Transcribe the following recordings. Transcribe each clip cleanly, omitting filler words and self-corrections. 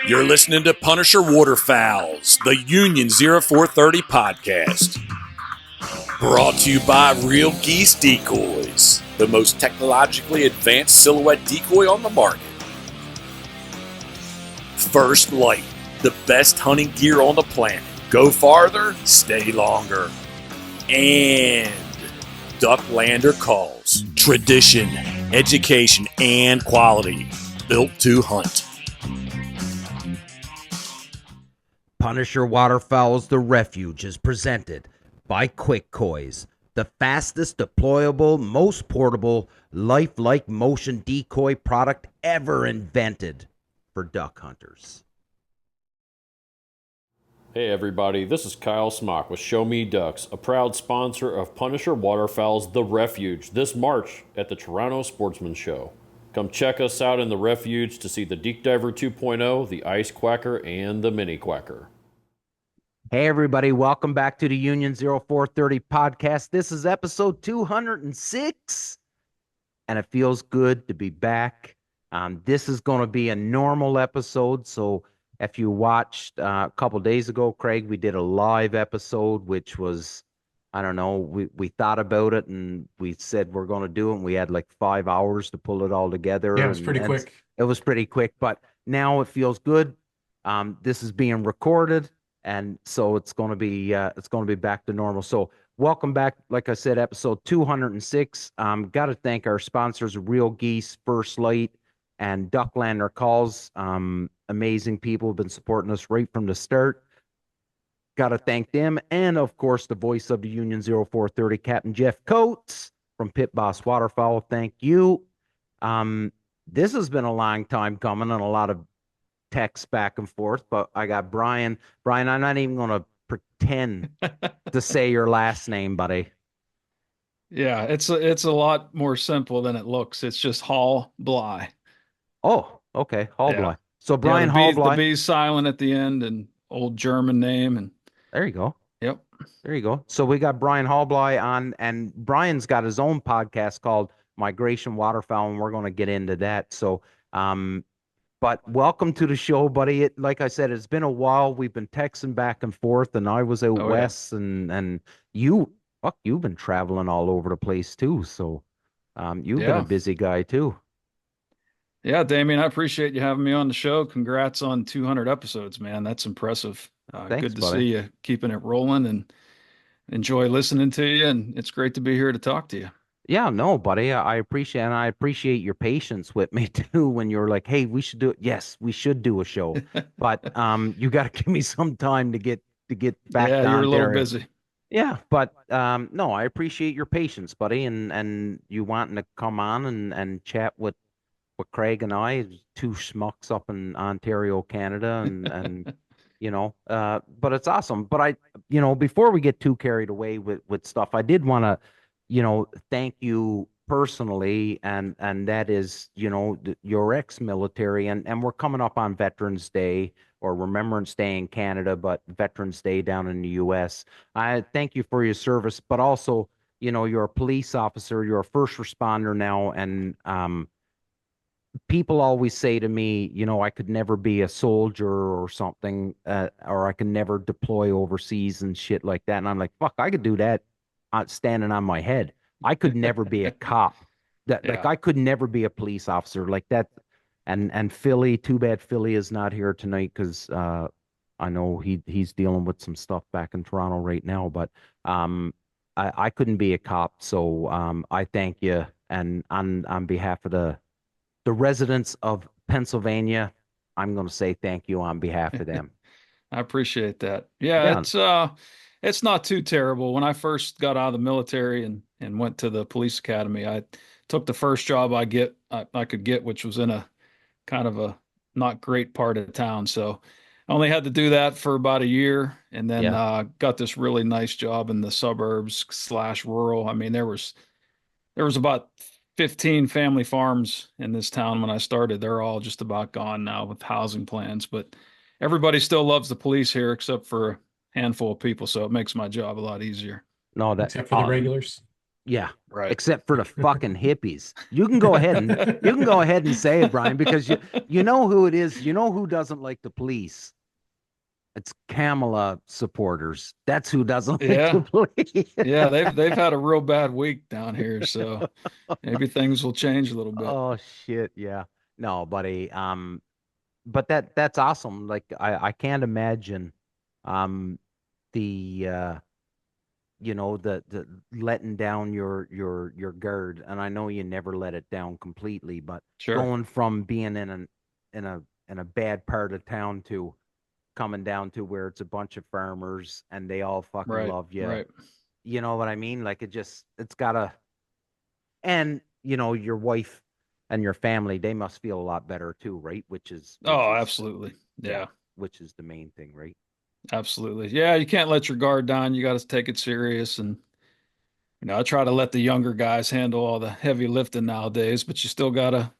You're listening to Punisher Waterfowls, the Union 0430 podcast. Brought to you by Real Geese Decoys, the most technologically advanced silhouette decoy on the market. First Light, the best hunting gear on the planet. Go farther, stay longer. And Ducklander Calls, tradition, education, and quality. Built to hunt. Punisher Waterfowl's The Refuge is presented by Quick Koys, the fastest deployable, most portable, lifelike motion decoy product ever invented for duck hunters. Hey everybody, this is Kyle Smock with Show Me Ducks, a proud sponsor of Punisher Waterfowl's The Refuge this March at the Toronto Sportsman Show. Come check us out in The Refuge to see the Deep Diver 2.0, the Ice Quacker, and the Mini Quacker. Hey everybody, welcome back to the Union 0430 podcast. This is episode 206, and it feels good to be back. This is going to be a normal episode, so if you watched a couple days ago, Craig, we did a live episode, which was, I don't know, we thought about it, and we said we're going to do it, and we had like 5 hours to pull it all together. Yeah, it was pretty quick. It was pretty quick, but now it feels good. This is being recorded. And so it's going to be back to normal. So welcome back. Like I said, episode 206. Got to thank our sponsors, Real Geese, First Light, and Ducklander Calls. Amazing people have been supporting us right from the start. Got to thank them. And of course, the voice of the Union 0430, Captain Jeff Coates from Pit Boss Waterfowl. Thank you. This has been a long time coming and a lot of text back and forth, but I got Brian. Brian, I'm not even going to pretend to say your last name, buddy. Yeah, it's a lot more simple than it looks. It's just Halbeib. Oh, okay, Halbeib. Yeah. So Brian Halbeib. The B's silent at the end, and old German name, and there you go. Yep, there you go. So we got Brian Halbeib on, and Brian's got his own podcast called Migration Waterfowl, and we're going to get into that. So, but welcome to the show, buddy. Like I said, it's been a while. We've been texting back and forth, and I was out west, and you've been traveling all over the place too. So, you've been a busy guy too. Yeah, Damien, I appreciate you having me on the show. Congrats on 200 episodes, man. That's impressive. Thanks, good to buddy. see you keeping it rolling, and enjoy listening to you. And it's great to be here to talk to you. Yeah, no, buddy. I appreciate your patience with me too when you're like, "Hey, we should do it." Yes, we should do a show, but you got to give me some time to get back. Yeah, you're a little busy. Yeah, but no, I appreciate your patience, buddy, and you wanting to come on and chat with Craig and I, two schmucks up in Ontario, Canada, and you know, but it's awesome. But before we get too carried away with stuff, I did want to, thank you personally, and that is, your ex-military, and we're coming up on Veterans Day or Remembrance Day in Canada, but Veterans Day down in the U.S. I thank you for your service, but also, you're a police officer, you're a first responder now, and people always say to me, I could never be a soldier or something, or I can never deploy overseas and shit like that, and I'm like, fuck, I could do that standing on my head. I could never be a cop. Like I could never be a police officer like that. And Philly, too bad Philly is not here tonight because I know he's dealing with some stuff back in Toronto right now. But I couldn't be a cop, so I thank you. And on behalf of the residents of Pennsylvania, I'm going to say thank you on behalf of them. I appreciate that. Yeah. It's not too terrible. When I first got out of the military and went to the police academy, I took the first job I could get, which was in a kind of a not great part of town. So I only had to do that for about a year, and then got this really nice job in the suburbs / rural. I mean, there was about 15 family farms in this town when I started. They're all just about gone now with housing plans, but everybody still loves the police here except for handful of people, so it makes my job a lot easier. No, except for the regulars. Yeah. Right. Except for the fucking hippies. You can go ahead and say it, Brian, because you know who it is. You know who doesn't like the police. It's Kamala supporters. That's who doesn't like the Yeah. police. Yeah, they've had a real bad week down here, so maybe things will change a little bit. Oh shit, yeah. No, buddy. But that's awesome. Like I can't imagine um the the letting down your guard. And I know you never let it down completely, but Sure. going from being in a bad part of town to coming down to where it's a bunch of farmers and they all fucking Right. love you. Right. You know what I mean? Like it's gotta, and your wife and your family, they must feel a lot better too, right? Which Oh, is absolutely. yeah, Yeah, which is the main thing, right? absolutely. Yeah, you can't let your guard down. You got to take it serious. And, I try to let the younger guys handle all the heavy lifting nowadays, but you still got to,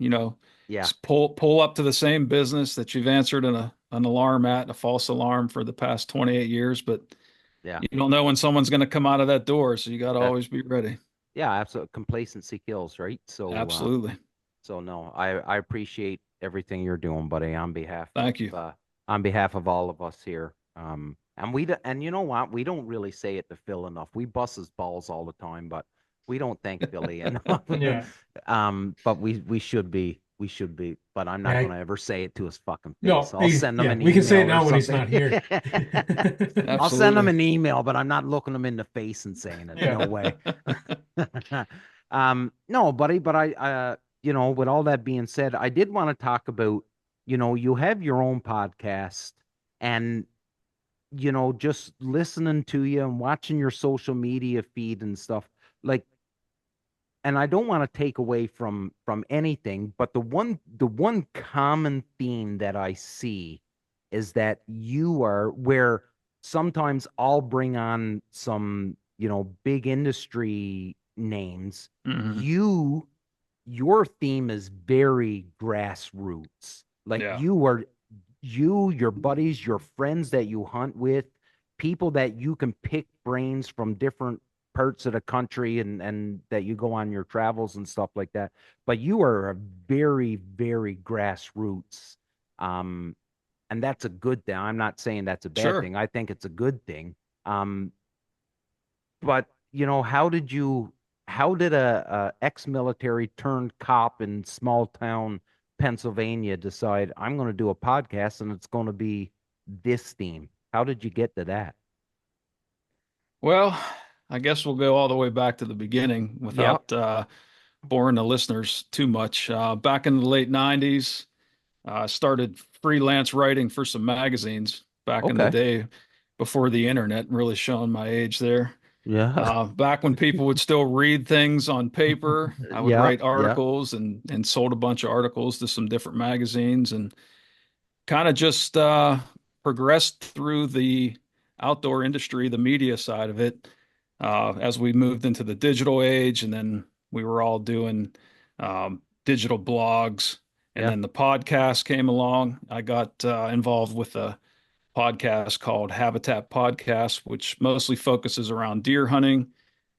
Yeah, pull up to the same business that you've answered an alarm at, a false alarm for the past 28 years. But yeah. you don't know when someone's going to come out of that door. So you got to That always be ready. yeah, absolutely. Complacency kills, right? Absolutely. So no, I appreciate everything you're doing, buddy, Thank you. on behalf of all of us here. And you know what? We don't really say it to Phil enough. We bust his balls all the time, but we don't thank Philly enough. Yeah. But we should be, but I'm not Yeah. gonna ever say it to his fucking face. No, I'll send him yeah, an we can say it email or now when he's something. not here. I'll send him Absolutely. an email, but I'm not looking him in the face and saying it. Yeah. No way. No, buddy, but with all that being said, I did want to talk about, you have your own podcast and, just listening to you and watching your social media feed and stuff like, and I don't want to take away from anything, but the one common theme that I see is that you are where sometimes I'll bring on some, big industry names. Hmm. Your theme is very grassroots. Like Yeah. your buddies, your friends that you hunt with, people that you can pick brains from different parts of the country and that you go on your travels and stuff like that. But you are a very, very grassroots. Um, and that's a good thing. I'm not saying that's a bad Sure. thing. I think it's a good thing. But how did a ex-military turned cop in small town Pennsylvania decide I'm going to do a podcast and it's going to be this theme? How did you get to that? Well, I guess we'll go all the way back to the beginning Yep. without boring the listeners too much. Back in the late 90s, I started freelance writing for some magazines back in the Okay. day before the internet, really showing my age there. Yeah. Back when people would still read things on paper, I would Yeah. write Yeah. articles and sold a bunch of articles to some different magazines and kind of just progressed through the outdoor industry, the media side of it, as we moved into the digital age. And then we were all doing digital blogs. And Yeah. then the podcast came along. I got involved with a podcast called Habitat Podcast, which mostly focuses around deer hunting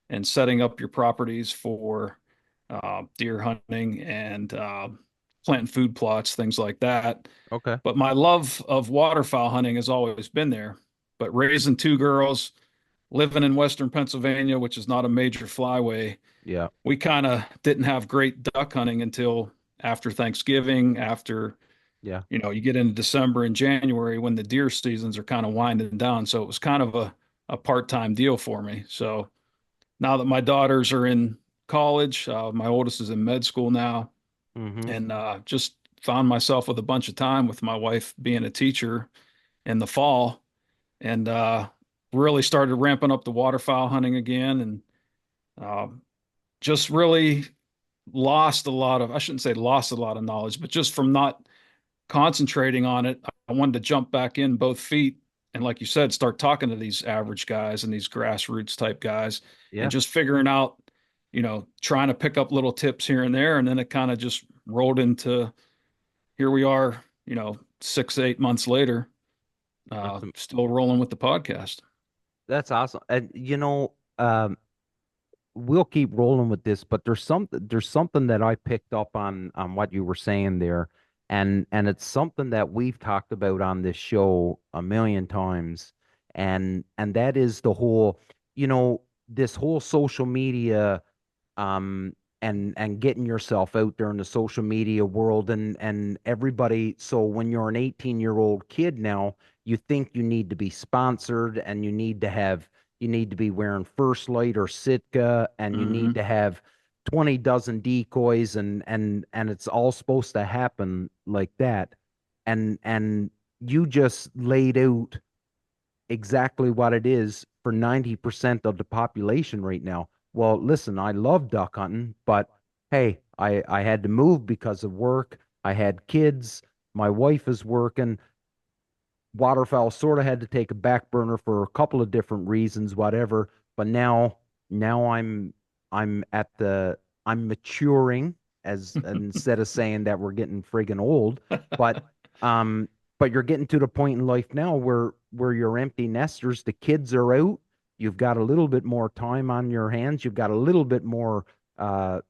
and setting up your properties for deer hunting and planting food plots, things like that. Okay. But my love of waterfowl hunting has always been there. But raising two girls, living in Western Pennsylvania, which is not a major flyway, Yeah. we kind of didn't have great duck hunting until after Thanksgiving, after, Yeah. you get into December and January when the deer seasons are kind of winding down. So it was kind of a part-time deal for me. So now that my daughters are in college, my oldest is in med school now, Mm-hmm. and just found myself with a bunch of time with my wife being a teacher in the fall, and really started ramping up the waterfowl hunting again, and uh, just really lost a lot of, I shouldn't say lost a lot of knowledge, but just from not concentrating on it, I wanted to jump back in both feet. And like you said, start talking to these average guys and these grassroots type guys and Yeah. just figuring out, trying to pick up little tips here and there. And then it kind of just rolled into here we are, 6, 8 months later, That's still rolling with the podcast. that's awesome. And we'll keep rolling with this, but there's something that I picked up on what you were saying there, and it's something that we've talked about on this show a million times, and that is the whole, this whole social media, um and getting yourself out there in the social media world, and everybody. So when you're an 18-year-old kid now, you think you need to be sponsored, and you need to be wearing First Light or Sitka, and you need Hmm. to have 20 dozen decoys, and it's all supposed to happen like that. And you just laid out exactly what it is for 90% of the population right now. Well, listen, I love duck hunting, but hey, I had to move because of work. I had kids. My wife is working. Waterfowl sort of had to take a back burner for a couple of different reasons, whatever. But now I'm at the I'm maturing, as instead of saying that we're getting friggin' old, but um but you're getting to the point in life now where you're empty nesters, the kids are out, you've got a little bit more time on your hands, you've got a little bit more uh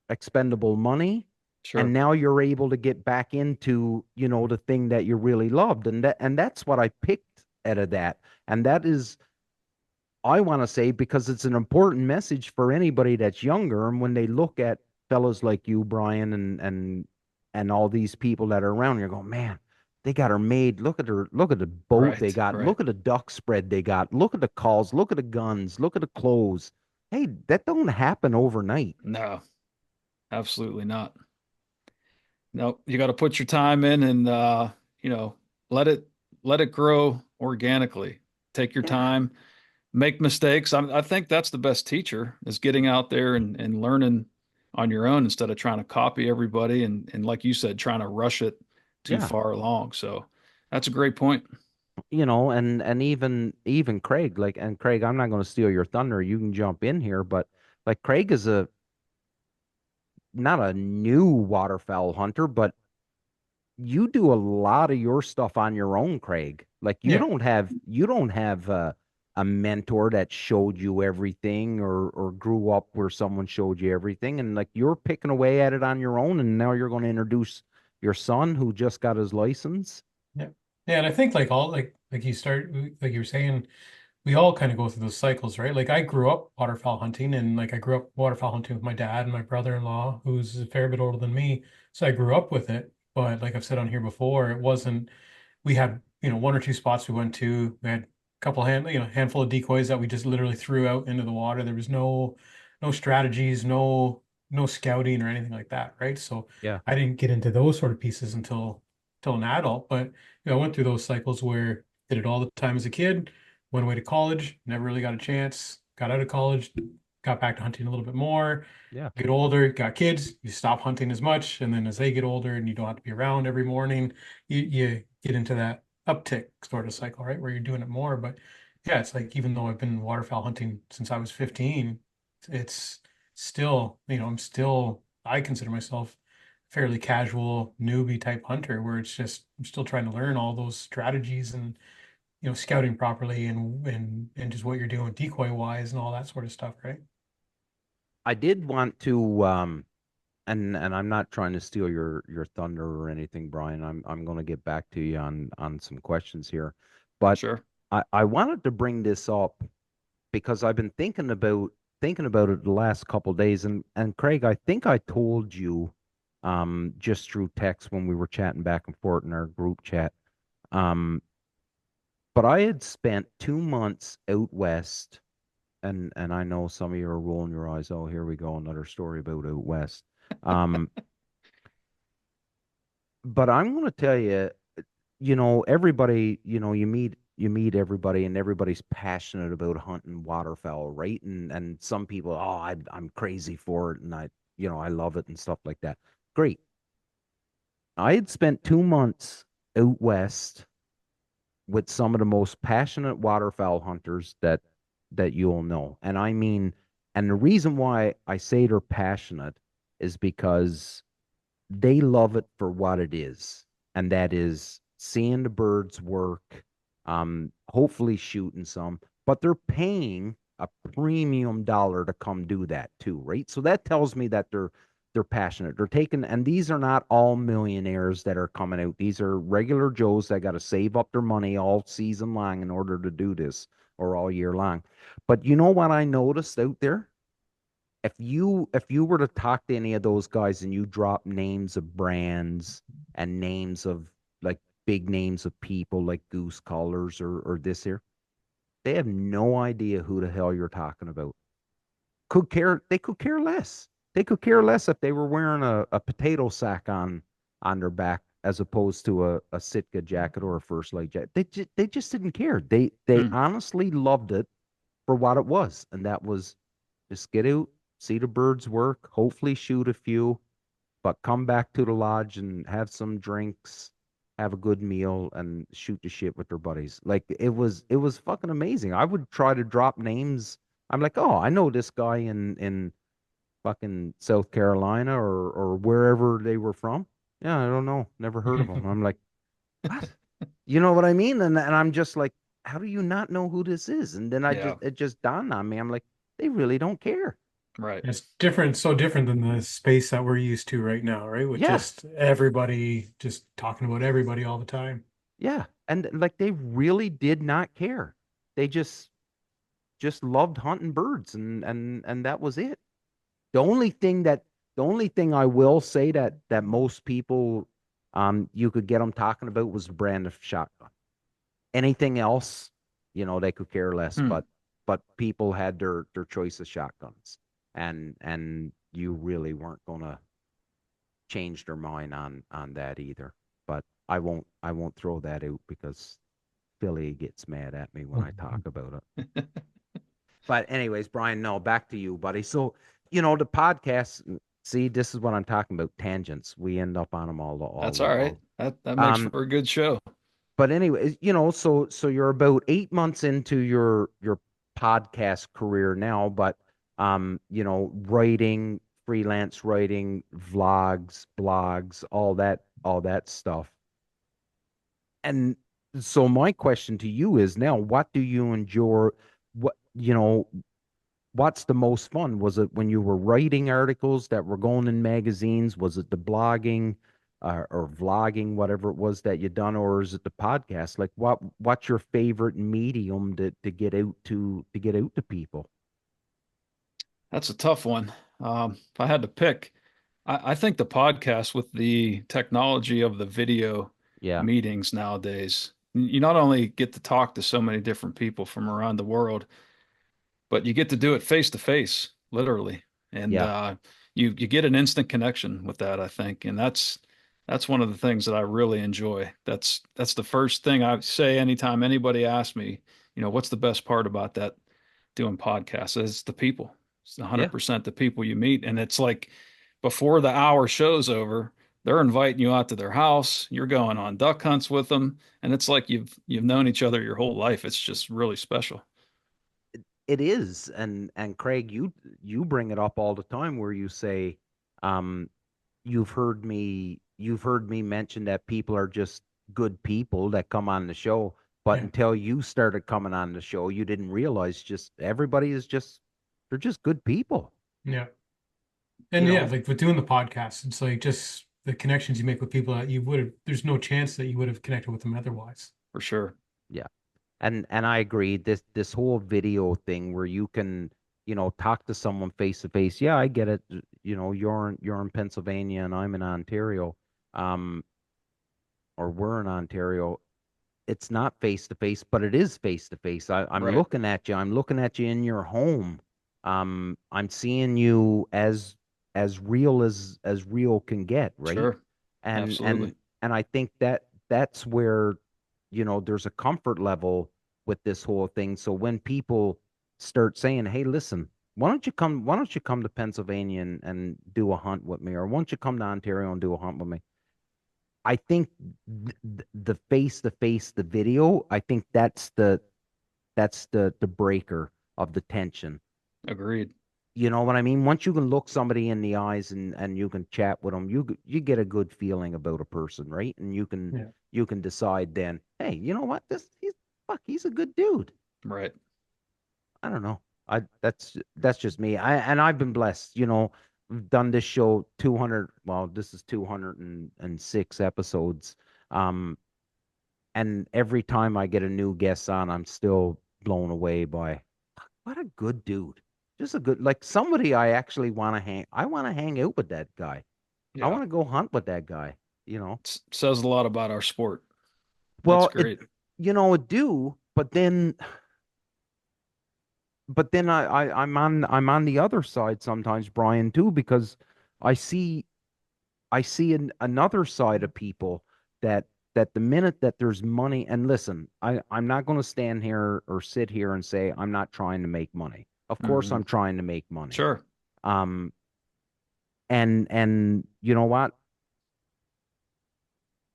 expendable money, and Sure. now you're able to get back into, the thing that you really loved, and that's what I picked out of that. And that is, I want to say, because it's an important message for anybody that's younger, and when they look at fellows like you, Brian, and all these people that are around, you're going, man, they got her made. Look at the boat they Right. got. Right. Look at the duck spread they got. Look at the calls. Look at the guns. Look at the clothes. Hey, that don't happen overnight. No, absolutely not. No, you got to put your time in and you know, let it let it grow organically. Take your Yeah. time, make mistakes. I think that's the best teacher is getting out there and learning on your own instead of trying to copy everybody and like you said, trying to rush it too Yeah. far along. So that's a great point. And even Craig, like, and Craig, I'm not going to steal your thunder. You can jump in here, but like, Craig is a not a new waterfowl hunter, but you do a lot of your stuff on your own, Craig. Like, you Yeah. don't have a mentor that showed you everything, or grew up where someone showed you everything, and like, you're picking away at it on your own, and now you're going to introduce your son who just got his license. Yeah. Yeah. And I think like all like you start like you were saying, we all kind of go through those cycles, right? Like I grew up waterfowl hunting and like I grew up waterfowl hunting with my dad and my brother-in-law, who's a fair bit older than me. So I grew up with it. But like I've said on here before, it wasn't, we had, one or two spots we went to. We had a couple handful of decoys that we just literally threw out into the water. There was no strategies, no scouting or anything like that, right? So Yeah. I didn't get into those sort of pieces until an adult. But I went through those cycles where did it all the time as a kid, went away to college, never really got a chance, got out of college, got back to hunting a little bit more, Yeah. get older, got kids, you stop hunting as much. And then as they get older and you don't have to be around every morning, you get into that uptick sort of cycle, right? Where you're doing it more. But yeah, it's like even though I've been waterfowl hunting since I was 15, it's still, I consider myself fairly casual newbie type hunter where it's just I'm still trying to learn all those strategies and scouting properly and just what you're doing decoy wise and all that sort of stuff, right? I did want to, and I'm not trying to steal your thunder or anything, Brian. I'm going to get back to you on some questions here, but Sure. I wanted to bring this up because I've been thinking about it the last couple days, and Craig, I think I told you, just through text when we were chatting back and forth in our group chat, um, but I had spent 2 months out west, and I know some of you are rolling your eyes. Oh, here we go, another story about out west. Um, but I'm going to tell you, everybody, you meet everybody, and everybody's passionate about hunting waterfowl, right? And some people, oh, I'm crazy for it, and I love it and stuff like that. Great. I had spent 2 months out west with some of the most passionate waterfowl hunters that you'll know. And I mean, and the reason why I say they're passionate is because they love it for what it is, and that is seeing the birds work, hopefully shooting some, but they're paying a premium dollar to come do that too, right? So that tells me that they're passionate. They're taking, and these are not all millionaires that are coming out. These are regular Joes that got to save up their money all season long in order to do this, or all year long. But you know what I noticed out there? If you were to talk to any of those guys and you drop names of brands and names of like big names of people like Goose Collars or this here, they have no idea who the hell you're talking about. They could care less. They could care less if they were wearing a potato sack on their back as opposed to a Sitka jacket or a First Light jacket. They just didn't care. They honestly loved it for what it was, and that was just get out, see the birds work, hopefully shoot a few, but come back to the lodge and have some drinks, have a good meal, and shoot the shit with their buddies. Like it was fucking amazing. I would try to drop names. I'm like, oh, I know this guy in fucking South Carolina or wherever they were from. Yeah, I don't know, never heard of him. I'm like, what? You know what I mean? And I'm just like, how do you not know who this is? And then Yeah. it just dawned on me. I'm like, they really don't care. Right. It's different, so different than the space that we're used to right now, right? With Yeah. just everybody just talking about everybody all the time. Yeah. And like they really did not care. They just loved hunting birds and that was it. The only thing I will say that most people you could get them talking about was the brand of shotgun. Anything else, they could care less, but people had their choice of shotguns. And you really weren't gonna change their mind on that either. But I won't throw that out because Philly gets mad at me when I talk about it. But anyways, Brian, no, back to you, buddy. So, the podcast, see, this is what I'm talking about, tangents. We end up on them all. That's all right. That makes for a good show. But anyway, so you're about 8 months into your podcast career now, but writing, freelance writing, vlogs, blogs, all that stuff. And so my question to you is now, what do you enjoy? What's the most fun? Was it when you were writing articles that were going in magazines? Was it the blogging or vlogging, whatever it was that you done, or is it the podcast? Like what's your favorite medium to get out to people? That's a tough one. If I had to pick, I think the podcast with the technology of the video Yeah. meetings nowadays, you not only get to talk to so many different people from around the world, but you get to do it face to face, literally. And Yeah. you get an instant connection with that, I think. And that's one of the things that I really enjoy. That's the first thing I say anytime anybody asks me, what's the best part about that doing podcasts? It's the people. It's Yeah. 100% the people you meet. And it's like before the hour show's over, they're inviting you out to their house. You're going on duck hunts with them. And it's like you've known each other your whole life. It's just really special. It is. And Craig, you bring it up all the time where you say, um, you've heard me mention that people are just good people that come on the show, but Yeah. until you started coming on the show, you didn't realize just everybody is just they're just good people. Yeah. And You yeah, know, like with doing the podcast, it's like just the connections you make with people that you would have, there's no chance that you would have connected with them otherwise. For sure. yeah. And I agree. This whole video thing where you can, talk to someone face to face. Yeah, I get it. You're in Pennsylvania and I'm in Ontario. Um, or we're in Ontario. It's not face to face, but it is face to face. I'm Right. looking at you. I'm looking at you in your home. I'm seeing you as real as real can get, right? Sure. And Absolutely. and I think that's where there's a comfort level with this whole thing. So when people start saying, "Hey, listen, why don't you come to Pennsylvania and do a hunt with me, or why don't you come to Ontario and do a hunt with me?" I think the face to face, the video, I think that's the breaker of the tension. Agreed. You know what I mean? Once you can look somebody in the eyes and you can chat with them, you get a good feeling about a person, right? And you can Yeah. you can decide then, hey, you know what? He's a good dude. Right. I don't know. That's just me. I've been blessed, we've done this show 200, well, this is 206 episodes. Um, and every time I get a new guest on, I'm still blown away by what a good dude. Just a good, like somebody I actually I want to hang out with that guy. I Yeah. want to go hunt with that guy, Says a lot about our sport. That's Well, great. it do, but then I'm on the other side sometimes, Brian, too, because I see another side of people that the minute that there's money, and listen, I'm not going to stand here or sit here and say I'm not trying to make money. Of course, Mhm. I'm trying to make money. Sure. Um, and you know what?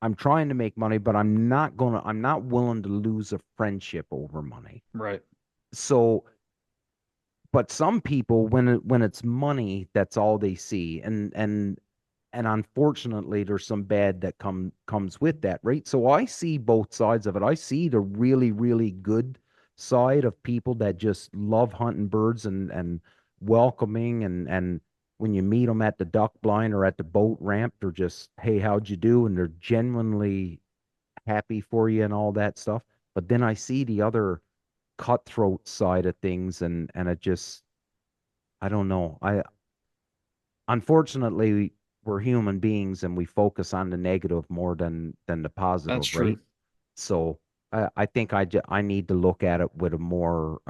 I'm trying to make money, but I'm not willing to lose a friendship over money. Right. So, but some people, when it's money, that's all they see, and unfortunately, there's some bad that comes with that, right? So I see both sides of it. I see the really, really good side of people that just love hunting birds and welcoming, and when you meet them at the duck blind or at the boat ramp, they're just, hey, how'd you do? And they're genuinely happy for you and all that stuff. But then I see the other cutthroat side of things, and it just, I don't know. I Unfortunately, we're human beings and we focus on the negative more than the That's positive, true. right? So I think I need to look at it with a more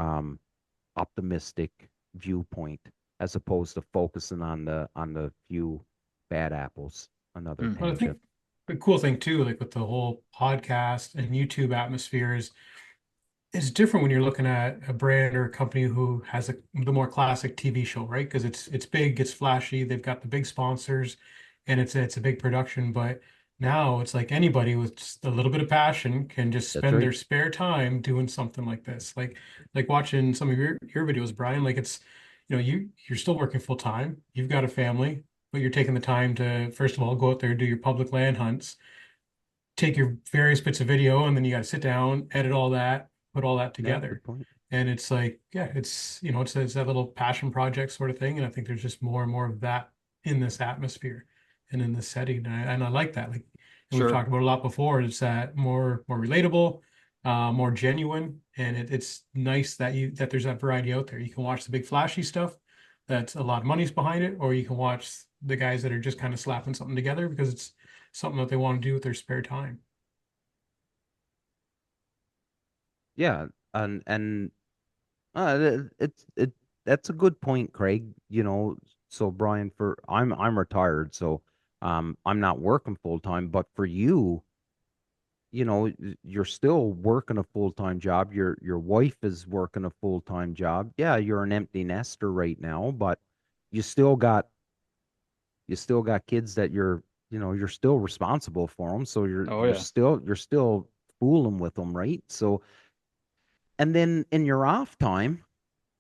optimistic viewpoint, as opposed to focusing on the few bad apples. Another Mm. But I tangent. think the cool thing too, like with the whole podcast and YouTube atmosphere, is it's different when you're looking at a brand or a company who has the more classic TV show, right? Because it's big, it's flashy, they've got the big sponsors, and it's a big production. But now it's like anybody with just a little bit of passion can just That's spend right. their spare time doing something like this. Like watching some of your videos, Brian. Like it's, you're still working full time, you've got a family, but you're taking the time to, first of all, go out there, do your public land hunts, take your various bits of video, and then you got to sit down, edit all that, put all that Yeah, good together. point. And it's like, yeah, it's that little passion project sort of thing. And I think there's just more and more of that in this atmosphere and in this setting. And I like that. Like, and we've Sure. talked about a lot before, it's that more relatable, more genuine. And it's nice that there's that variety out there. You can watch the big flashy stuff that's a lot of money's behind it, or you can watch the guys that are just kind of slapping something together because it's something that they want to do with their spare time. Yeah, and that's a good point, Craig. So Brian, I'm retired, so I'm not working full time, but for you, you're still working a full-time job. Your wife is working a full-time job. Yeah, you're an empty nester right now, but you still got you still got kids that you're still responsible for them. So you're Oh you're yeah. still you're still fooling with them, right? So, and then in your off time,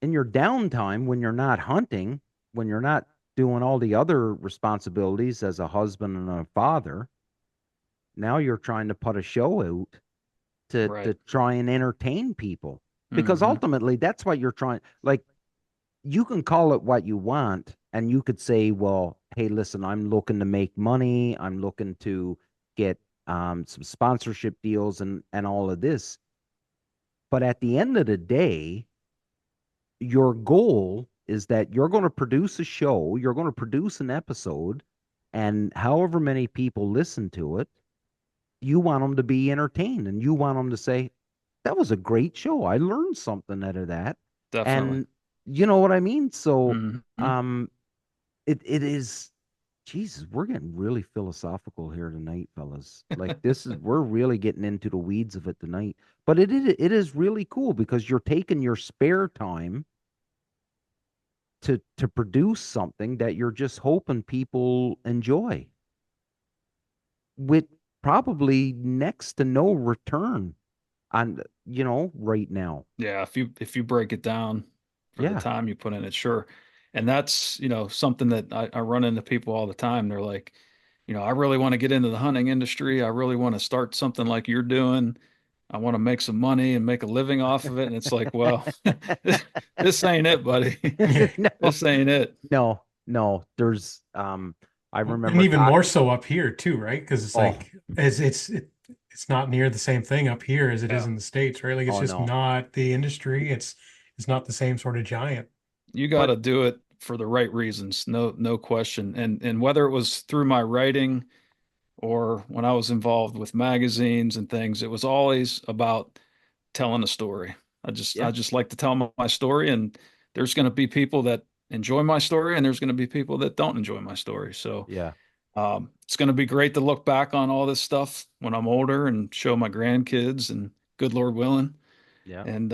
in your downtime, when you're not hunting, when you're not doing all the other responsibilities as a husband and a father, now you're trying to put a show out to Right. try and entertain people, because Hmm. ultimately that's what you're trying. Like, you can call it what you want, and you could say, well, hey, listen, I'm looking to make money, I'm looking to get some sponsorship deals and all of this, but at the end of the day, your goal is that you're going to produce a show, you're going to produce an episode, and however many people listen to it, you want them to be entertained, and you want them to say, that was a great show. I learned something out of that. Definitely. And you know what I mean? So, Hmm. um, it is, Jesus, we're getting really philosophical here tonight, fellas. Like, we're really getting into the weeds of it tonight. But it is really cool because you're taking your spare time to produce something that you're just hoping people enjoy, with probably next to no return on, right now. Yeah. If you break it down for the Yeah, time you put in it, sure. And that's, something that I run into people all the time. They're like, I really want to get into the hunting industry. I really want to start something like you're doing. I want to make some money and make a living off of it. And it's like, well, this ain't it, buddy. No, This ain't it. no. There's I And remember even more talking. so up here too, right? Because it's Oh, like it's not near the same thing up here as it is Yeah. in the States, right? Like it's oh just no. not the industry. It's not the same sort of giant. You got But to do it for the right reasons. No question. And whether it was through my writing or when I was involved with magazines and things, it was always about telling a story. I yeah, just like to tell my story, and there's going to be people that enjoy my story, and there's going to be people that don't enjoy my story. So yeah, it's going to be great to look back on all this stuff when I'm older and show my grandkids, and good Lord willing. yeah. And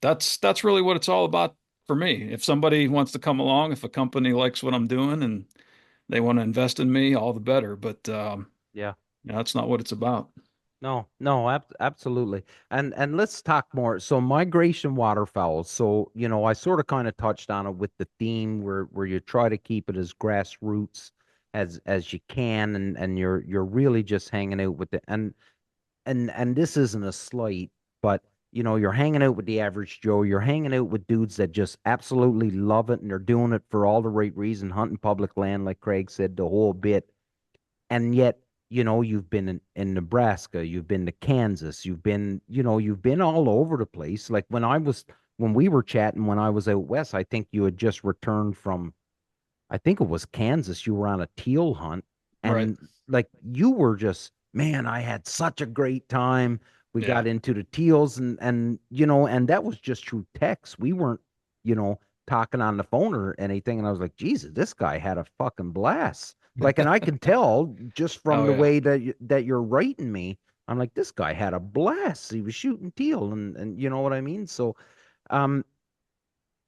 that's really what it's all about for me. If somebody wants to come along, if a company likes what I'm doing and they want to invest in me, all the better. But Yeah. that's not what it's about. No, no, absolutely. And let's talk more. So migration waterfowl. So, I sort of kind of touched on it with the theme where you try to keep it as grassroots as you can, and you're really just hanging out with it. And this isn't a slight, but you're hanging out with the average Joe. You're hanging out with dudes that just absolutely love it and they're doing it for all the right reason, hunting public land, like Craig said, the whole bit. And yet, you've been in Nebraska, you've been to Kansas, you've been all over the place. Like when we were chatting when I was out west, I think you had just returned from, I think it was Kansas. You were on a teal hunt, Right. and like you were just, man, I had such a great time. We Yeah. got into the teals, and that was just through text. We weren't, you know, talking on the phone or anything. And I was like, Jesus, this guy had a fucking blast. Like, and I can tell just from Oh the yeah. way that you're writing me. I'm like, this guy had a blast. He was shooting teal, and you know what I mean. Um,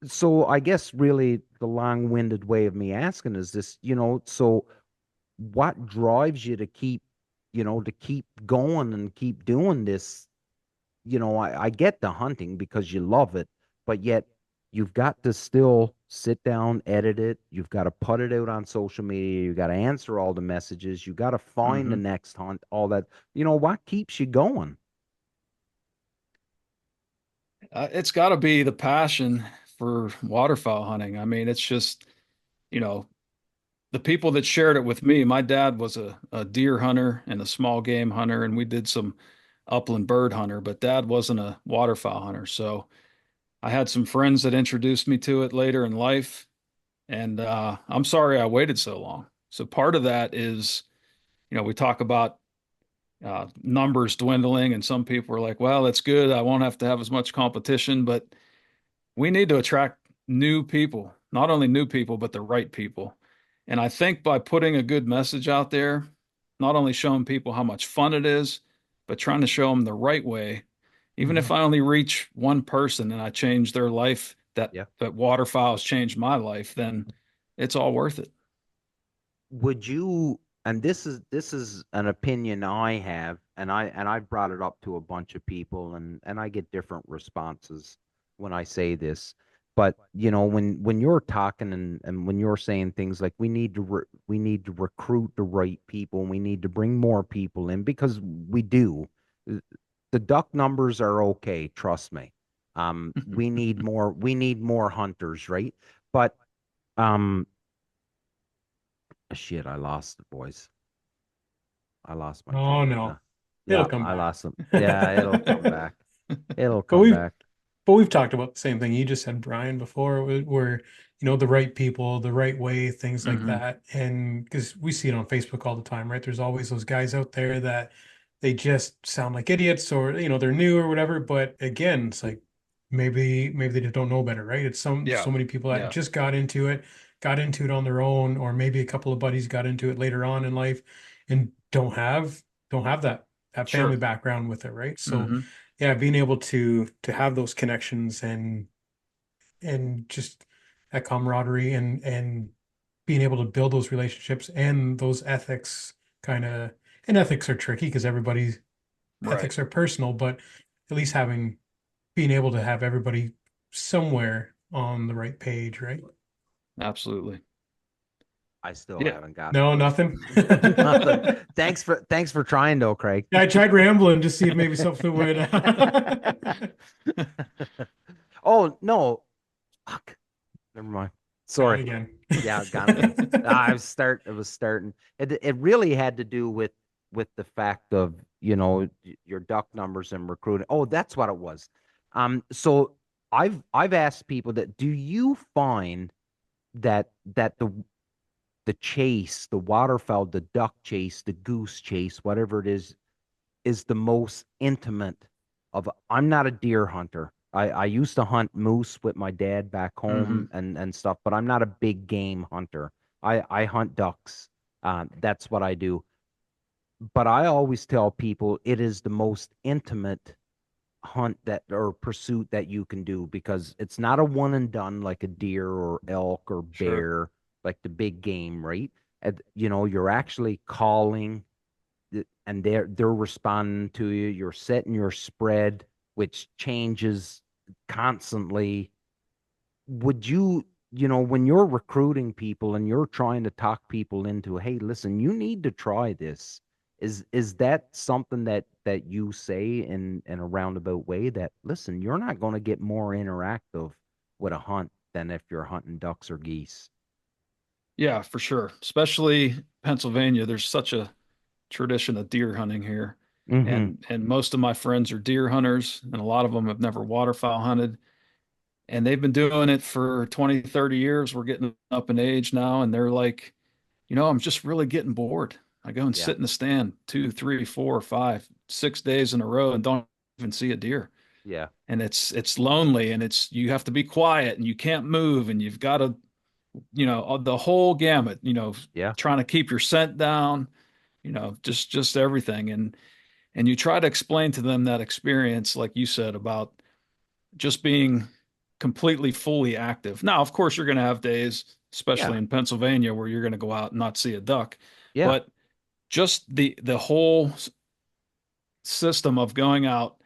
so I guess really the long-winded way of me asking is this, so what drives you to keep going and keep doing this? I get the hunting because you love it, but yet you've got to still sit down, edit it. You've got to put it out on social media. You got to answer all the messages. You got to find the Hmm. next hunt, all that. What keeps you going? It's got to be the passion for waterfowl hunting. I mean, it's just, you know, the people that shared it with me. My dad was a deer hunter and a small game hunter, and we did some upland bird hunter, but dad wasn't a waterfowl hunter. So I had some friends that introduced me to it later in life, and I'm sorry I waited so long. So part of that is, we talk about numbers dwindling, and some people are like, well, that's good. I won't have to have as much competition, but we need to attract new people, not only new people, but the right people. And I think by putting a good message out there, not only showing people how much fun it is, but trying to show them the right way, even Mhm. if I only reach one person and I change their life, that Yeah. that waterfowl has changed my life, then it's all worth it. Would you, and this is an opinion I have, and I brought it up to a bunch of people, and I get different responses when I say this. But when you're talking and when you're saying things like we need to recruit the right people, and we need to bring more people in, because we do. Uh, The duck numbers are okay, trust me. We need more hunters, right? But um shit, I lost it, boys. I lost my Oh train of no, thought. it'll Yeah, come I back. lost them. Yeah, it'll come back. It'll But come we've back. but we've talked about the same thing you just said, Brian, before, where the right people, the right way, things like Hmm. that. And because we see it on Facebook all the time, right? There's always those guys out there that they just sound like idiots, or they're new or whatever. But again, it's like maybe they just don't know better, right? It's Yeah. so many people that Yeah. just got into it on their own, or maybe a couple of buddies got into it later on in life and don't have that family Sure. background with it, right? So Hmm. yeah, being able to have those connections and just that camaraderie and being able to build those relationships and those ethics kind of, and ethics are tricky because everybody's Right. ethics are personal, but at least being able to have everybody somewhere on the right page, right? Absolutely. I still Yeah. haven't got No, one. nothing. Nothing. Thanks for trying though, Craig. Yeah, I tried rambling to see if maybe something would. Oh no. Fuck. Never mind. Gone Sorry. again. Yeah, gone again. It was starting. It really had to do with the fact of, your duck numbers and recruiting. Oh, that's what it was. So I've asked people that, do you find that the chase, the waterfowl, the duck chase, the goose chase, whatever it is the most intimate of. I'm not a deer hunter. I used to hunt moose with my dad back home and stuff, but I'm not a big game hunter. I hunt ducks. That's what I do. But I always tell people it is the most intimate hunt that or pursuit that you can do, because it's not a one and done like a deer or elk or Sure. bear, like the big game, right? You're actually calling, and they're responding to you. You're setting your spread, which changes constantly. Would when you're recruiting people and you're trying to talk people into, hey, listen, you need to try this. Is that something that you say in a roundabout way, that, listen, you're not going to get more interactive with a hunt than if you're hunting ducks or geese? Yeah, for sure. Especially Pennsylvania. There's such a tradition of deer hunting here. Mm-hmm. And most of my friends are deer hunters, and a lot of them have never waterfowl hunted. And they've been doing it for 20, 30 years. We're getting up in age now, and they're like, I'm just really getting bored. I go and Yeah. sit in the stand 2, 3, 4, 5, 6 days in a row and don't even see a deer. Yeah. And it's lonely, and you have to be quiet, and you can't move, and you've got to, the whole gamut, Yeah. trying to keep your scent down, just everything. And you try to explain to them that experience, like you said, about just being completely fully active. Now, of course, you're going to have days, especially Yeah. in Pennsylvania, where you're going to go out and not see a duck. Yeah. But just the whole system of going out,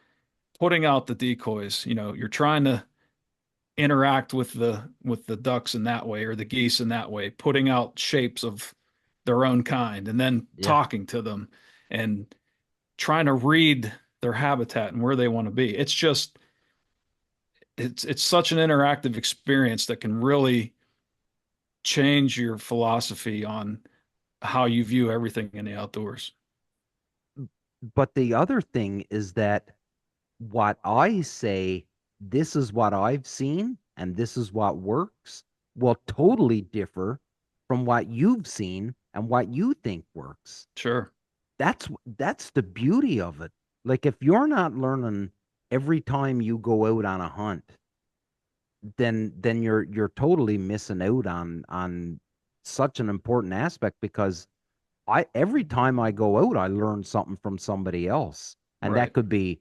putting out the decoys, you're trying to interact with the ducks in that way, or the geese in that way, putting out shapes of their own kind, and then Yeah. talking to them and trying to read their habitat and where they want to be. It's such an interactive experience that can really change your philosophy on how you view everything in the outdoors. But the other thing is that what I say, this is what I've seen and this is what works, will totally differ from what you've seen and what you think works. Sure. That's the beauty of it. Like, if you're not learning every time you go out on a hunt, then you're totally missing out on such an important aspect, because I every time I go out, I learn something from somebody else. And Right. that could be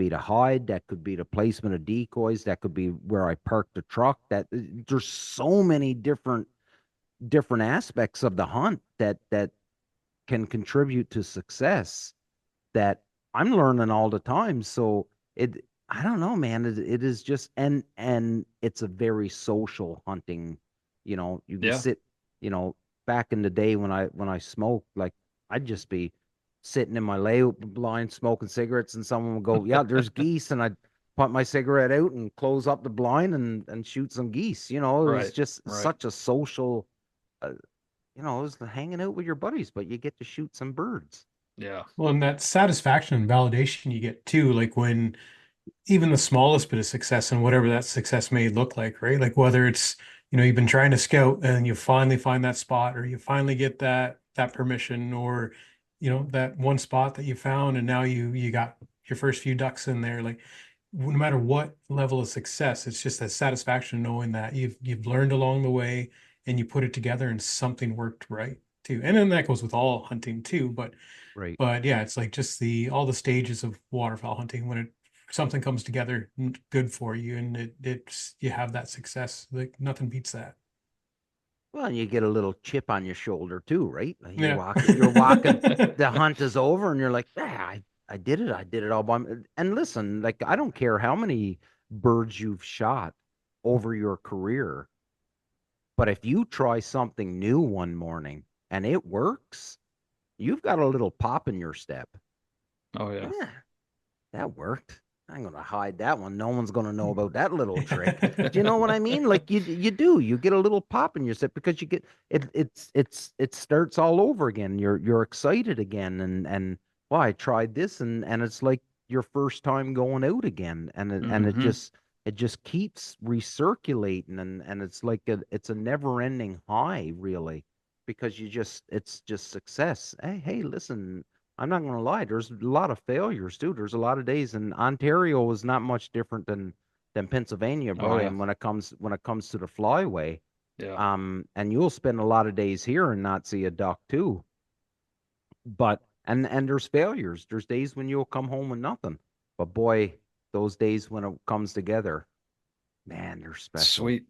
the hide, that could be the placement of decoys, that could be where I park the truck. That there's so many different aspects of the hunt that can contribute to success, that I'm learning all the time. So I don't know, man. It is just, and it's a very social hunting. You can Yeah. sit, back in the day when I smoked, like, I'd just be sitting in my layout blind smoking cigarettes, and someone would go, "Yeah, there's geese," and I'd put my cigarette out and close up the blind and shoot some geese. It was Right. just Right. such a social. Uh, it was hanging out with your buddies, but you get to shoot some birds. Yeah. Well, and that satisfaction and validation you get too, like when even the smallest bit of success and whatever that success may look like, right? Like whether it's, you've been trying to scout and you finally find that spot, or you finally get that permission, or that one spot that you found and now you got your first few ducks in there. Like no matter what level of success, it's just that satisfaction knowing that you've learned along the way and you put it together and something worked right too. And then that goes with all hunting too, but Right. yeah, it's like just all the stages of waterfowl hunting when something comes together good for you, and it's you have that success. Like nothing beats that. Well, and you get a little chip on your shoulder too, right? Like, You're Yeah. walking, the hunt is over, and you're like, "Yeah, I did it. I did it all by me." And listen, like, I don't care how many birds you've shot over your career. But if you try something new one morning and it works, you've got a little pop in your step. Oh yeah. Yeah, that worked. I'm gonna hide that one. No one's gonna know about that little trick. Do you know what I mean? Like you do. You get a little pop in your step because you get it. It starts all over again. You're excited again, and well, I tried this, and it's like your first time going out again, and Hmm. it just keeps recirculating, and it's like it's a never ending high, really, because it's just success. Hey, listen. I'm not gonna lie. There's a lot of failures too. There's a lot of days, and Ontario is not much different than Pennsylvania, Oh yeah. Brian, when it comes to the flyway. Yeah. And you'll spend a lot of days here and not see a duck too. But and there's failures. There's days when you'll come home with nothing. But boy, those days when it comes together, man, they're special. Sweet.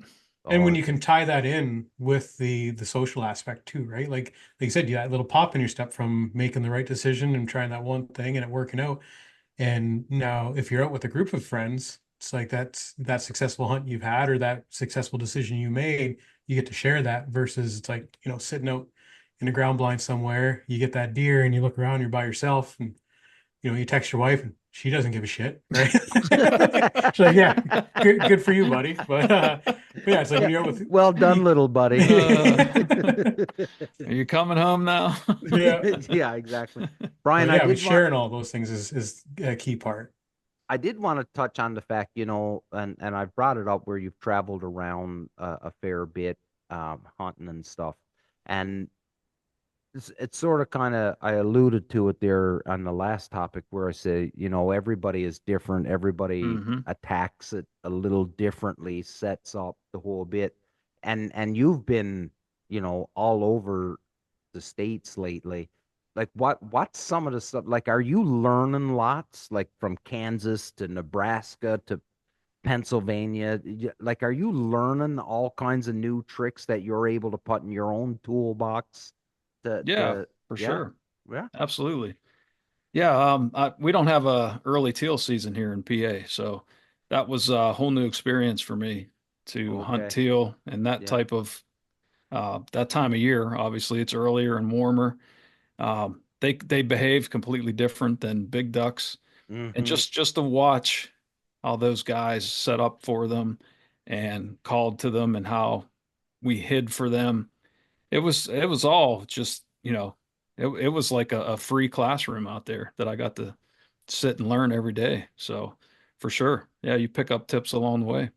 And when Oh, you can tie that in with the social aspect too, right? Like you said, you that little pop in your step from making the right decision and trying that one thing and it working out. And now if you're out with a group of friends, it's like that's that successful hunt you've had or that successful decision you made, you get to share that versus it's like, sitting out in a ground blind somewhere, you get that deer and you look around, you're by yourself and you text your wife and she doesn't give a shit, right? She's like, yeah, good for you, buddy. But yeah, it's like when yeah. you're out with, Well done, little buddy. Are you coming home now? yeah. Yeah, exactly. Brian, But yeah, but sharing all those things is a key part. I did want to touch on the fact, and I've brought it up where you've traveled around a fair bit, hunting and stuff. And it's sort of kind of, I alluded to it there on the last topic where I say, everybody is different. Everybody Hmm. attacks it a little differently, sets up the whole bit. And you've been, all over the States lately. Like what's some of the stuff, like are you learning lots, like from Kansas to Nebraska to Pennsylvania? Like are you learning all kinds of new tricks that you're able to put in your own toolbox Yeah, to for yeah, sure. yeah. Absolutely. Yeah. We don't have a early teal season here in PA, so that was a whole new experience for me to hunt Okay. teal and that Yeah. type of that time of year. Obviously, it's earlier and warmer. They behave completely different than big ducks, and Mm-hmm. just to watch how those guys set up for them and called to them and how we hid for them. It was all just, it was like a free classroom out there that I got to sit and learn every day. So for sure. Yeah, you pick up tips along the way.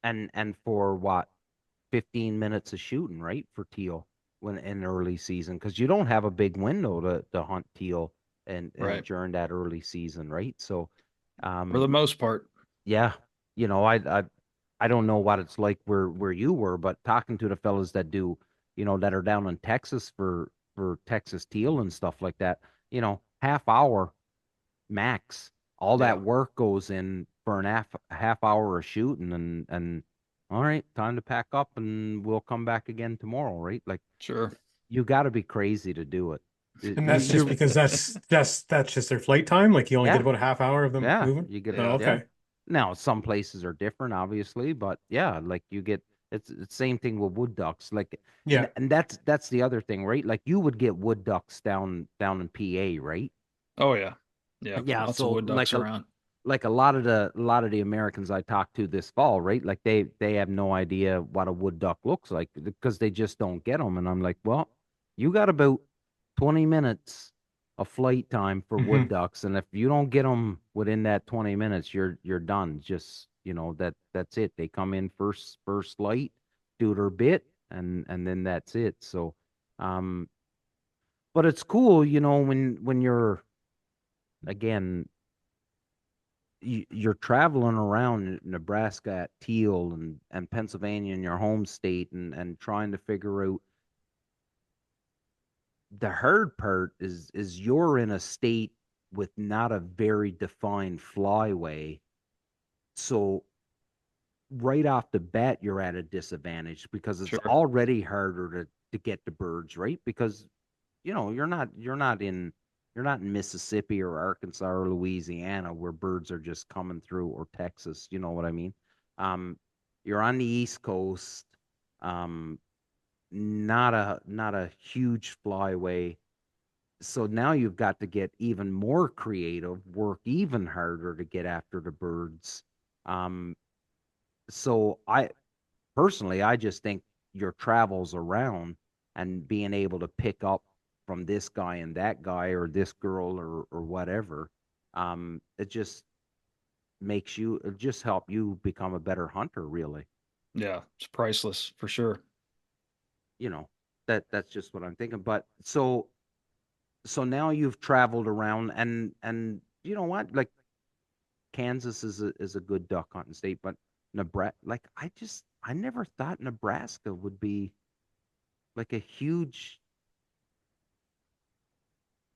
And for what, 15 minutes of shooting, right? For teal when in early season, because you don't have a big window to hunt teal and Right. during that early season, right? So For um the most part. yeah, I don't know what it's like where you were, but talking to the fellas that do, that are down in Texas for Texas teal and stuff like that, half hour max. All Yeah, that work goes in for an half hour of shooting, and all right, time to pack up and we'll come back again tomorrow, right? Like sure. you got to be crazy to do it. And that's just You're because that's just their flight time. Like you only get yeah, about a half hour of them yeah, moving. you get Oh, yeah. okay. Now some places are different, obviously, but yeah, like you get it's same thing with wood ducks, like, Yeah. and that's the other thing, right? Like you would get wood ducks down in PA, right? Oh yeah. Yeah. Yeah, Lots of so wood ducks around. like a lot of the Americans I talked to this fall, right? Like they have no idea what a wood duck looks like because they just don't get them. And I'm like, well, you got about 20 minutes of flight time for wood Hmm. ducks, and if you don't get them within that 20 minutes, you're done. Just that's it. They come in first light, do their bit, and then that's it. So, um, but it's cool, when you're again you're traveling around Nebraska at teal and Pennsylvania in your home state and trying to figure out the hard part is you're in a state with not a very defined flyway. So right off the bat you're at a disadvantage because it's Sure. already harder to get the birds, right? Because you're not in Mississippi or Arkansas or Louisiana where birds are just coming through, or Texas, you know what I mean? Um, you're on the East Coast. Um, not a huge flyway. So now you've got to get even more creative, work even harder to get after the birds. Um, so I personally, I just think your travels around and being able to pick up from this guy and that guy or this girl or whatever, it just it just help you become a better hunter, really. Yeah, it's priceless for sure. You know, that's just what I'm thinking. But so now you've traveled around and you know what? Like Kansas is a good duck hunting state, but Nebraska, like I never thought Nebraska would be like a huge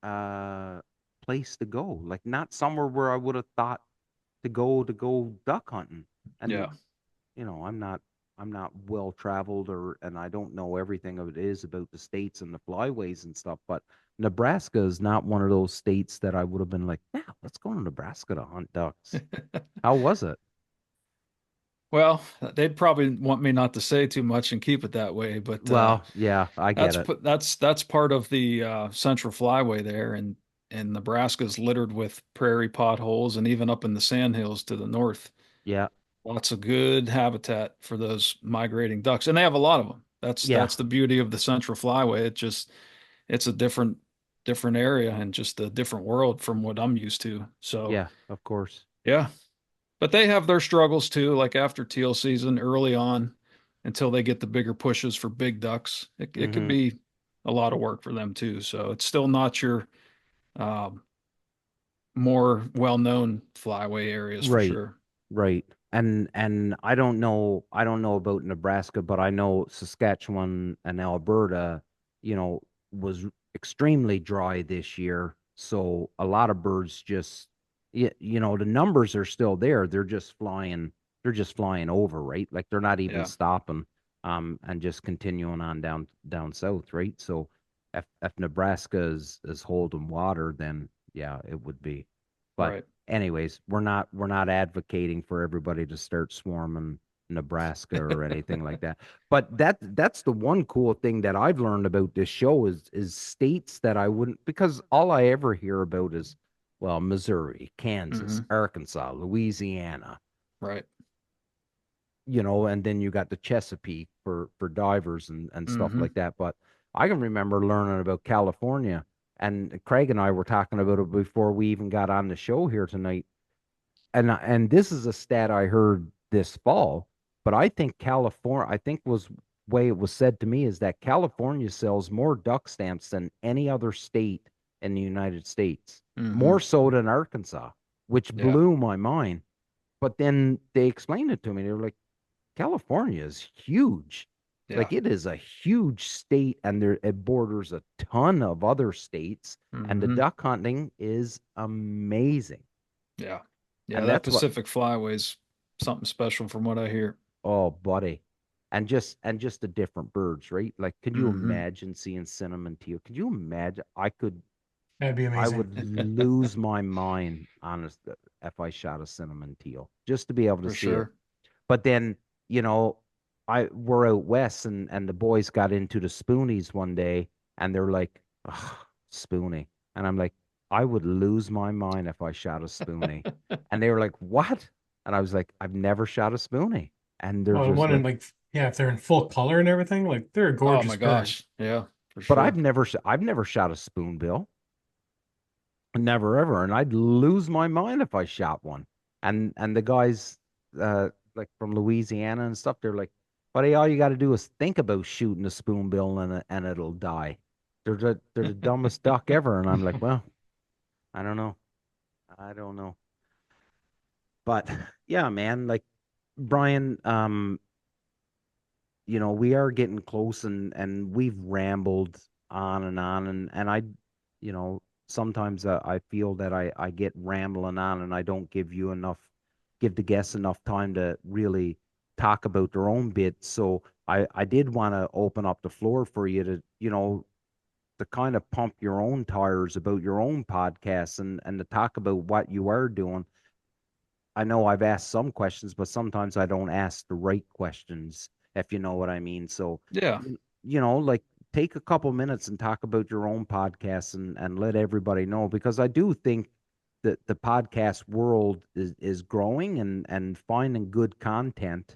uh place to go. Like not somewhere where I would have thought to go duck hunting. Yeah. And I'm not well traveled and I don't know everything of it is about the states and the flyways and stuff, but Nebraska is not one of those states that I would have been like, yeah, let's go to Nebraska to hunt ducks. How was it? Well, they'd probably want me not to say too much and keep it that way, but Well, yeah, I get it. that's part of the Central Flyway there, and Nebraska's littered with prairie potholes, and even up in the sandhills to the north, Yeah, lots of good habitat for those migrating ducks, and they have a lot of them. yeah, That's the beauty of the Central Flyway. It's a different area and just a different world from what I'm used to. So yeah, of course. yeah, but they have their struggles too, like after teal season early on until they get the bigger pushes for big ducks. It could Hmm. be a lot of work for them too. So it's still not your um, more well-known flyway areas for Right, sure. right. And I don't know about Nebraska, but I know Saskatchewan and Alberta, you know, was extremely dry this year. So a lot of birds just the numbers are still there. They're just flying over, right? Like they're not even Yeah, stopping and just continuing on down south, right? So if Nebraska is holding water, then yeah, it would be. But right. anyways, we're not advocating for everybody to start swarming Nebraska or anything like that. But that's the one cool thing that I've learned about this show is states that I wouldn't, because all I ever hear about is, well, Missouri, Kansas, Hmm. Arkansas, Louisiana, Right. and then you got the Chesapeake for divers and stuff Hmm. like that. But I can remember learning about California, and Craig and I were talking about it before we even got on the show here tonight. And this is a stat I heard this fall, but I think was way it was said to me is that California sells more duck stamps than any other state in the United States, Hmm. more so than Arkansas, which Yeah. blew my mind. But then they explained it to me. They were like, California is huge. Yeah. Like it is a huge state, and it borders a ton of other states, and the Hmm. duck hunting is amazing. Yeah. Yeah. And That that's what Pacific Flyway's something special from what I hear. Oh, buddy. And just the different birds, right? Like, could you Hmm. imagine seeing cinnamon teal? Could you imagine? That'd be I amazing. would lose my mind, honest, if I shot a cinnamon teal, just to be able to For see it. sure. But then, you know, we're out west, and the boys got into the spoonies one day, and they're like, "Ugh, spoonie," and I'm like, I would lose my mind if I shot a spoonie, and they were like, "What?" And I was like, I've never shot a spoonie, and they're Oh, just one in like, like yeah, if they're in full color and everything, like they're a Oh gorgeous my bird. gosh. Yeah, for but I've sure. never, I've never shot a spoonbill, never ever, and I'd lose my mind if I shot one. And the guys, like from Louisiana and stuff, they're like, buddy, all you got to do is think about shooting a spoonbill and it'll die. They're the dumbest duck ever, and I'm like, well, I don't know. But yeah, man, like Brian, we are getting close, and we've rambled on, and sometimes I feel that I get rambling on, and I don't give the guests enough time to really talk about their own bit. So I did want to open up the floor for you to kind of pump your own tires about your own podcasts, and to talk about what you are doing. I know I've asked some questions, but sometimes I don't ask the right questions, if you know what I mean. So, Yeah. like take a couple minutes and talk about your own podcast and let everybody know, because I do think that the podcast world is growing, and finding good content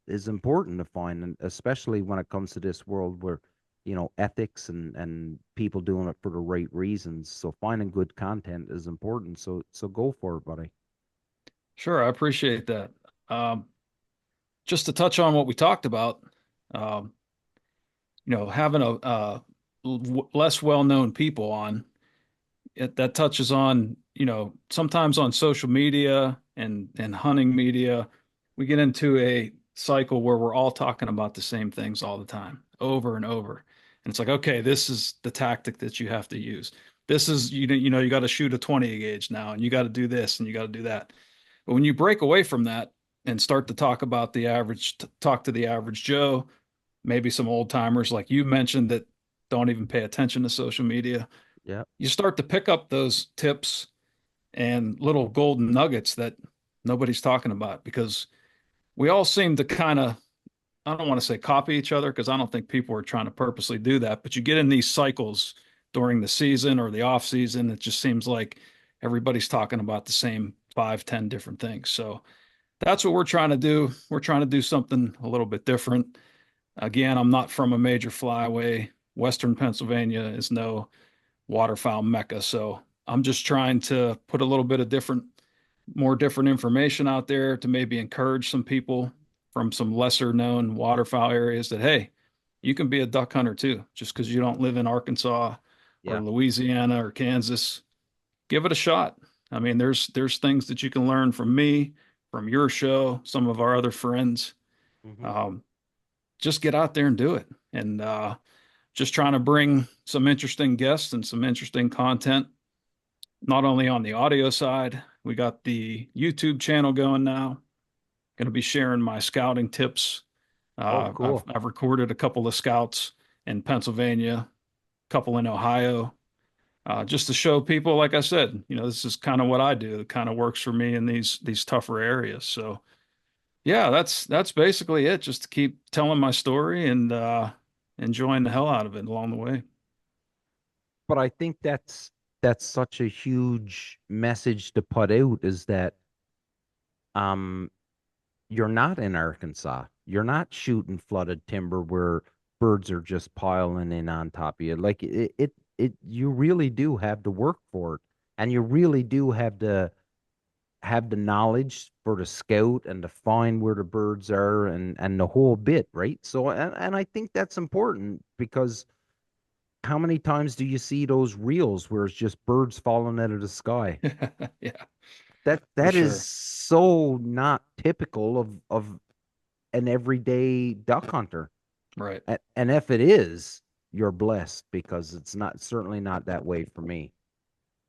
is important to find, and especially when it comes to this world where ethics and people doing it for the right reasons. So finding good content is important. So go for it, buddy. Sure, I appreciate that. Um, just to touch on what we talked about, um, having less well-known people on that touches on, sometimes on social media and hunting media, we get into a cycle where we're all talking about the same things all the time, over and over. And it's like, okay, this is the tactic that you have to use. This is, you got to shoot a 20 gauge now, and you got to do this and you got to do that. But when you break away from that and start to talk to the average Joe, maybe some old timers like you mentioned that don't even pay attention to social media, Yeah. you start to pick up those tips and little golden nuggets that nobody's talking about, because we all seem to kind of, I don't want to say copy each other, because I don't think people are trying to purposely do that, but you get in these cycles during the season or the off season. It just seems like everybody's talking about the same 5, 10 different things. So that's what we're trying to do. We're trying to do something a little bit different. Again, I'm not from a major flyway. Western Pennsylvania is no waterfowl mecca. So I'm just trying to put a little bit of more different information out there to maybe encourage some people from some lesser known waterfowl areas that, hey, you can be a duck hunter too, just because you don't live in Arkansas or Yeah. Louisiana or Kansas. Give it a shot. I mean, there's things that you can learn from me, from your show, some of our other friends. Hmm. Um, just get out there and do it. And just trying to bring some interesting guests and some interesting content, not only on the audio side. We got the YouTube channel going now. Going to be sharing my scouting tips. Oh, I've cool. I've recorded a couple of scouts in Pennsylvania, a couple in Ohio, just to show people, like I said, this is kind of what I do. It kind of works for me in these tougher areas. So yeah, that's basically it. Just to keep telling my story and enjoying the hell out of it along the way. But I think that's such a huge message to put out, is that um you're not in Arkansas. You're not shooting flooded timber where birds are just piling in on top of you. Like you really do have to work for it. And you really do have the knowledge for the scout and to find where the birds are, and the whole bit, right? So and I think that's important, because how many times do you see those reels where it's just birds falling out of the sky? Yeah, That for that is sure. so not typical of an everyday duck hunter. Right. And if it is, you're blessed, because it's not, certainly not that way for me.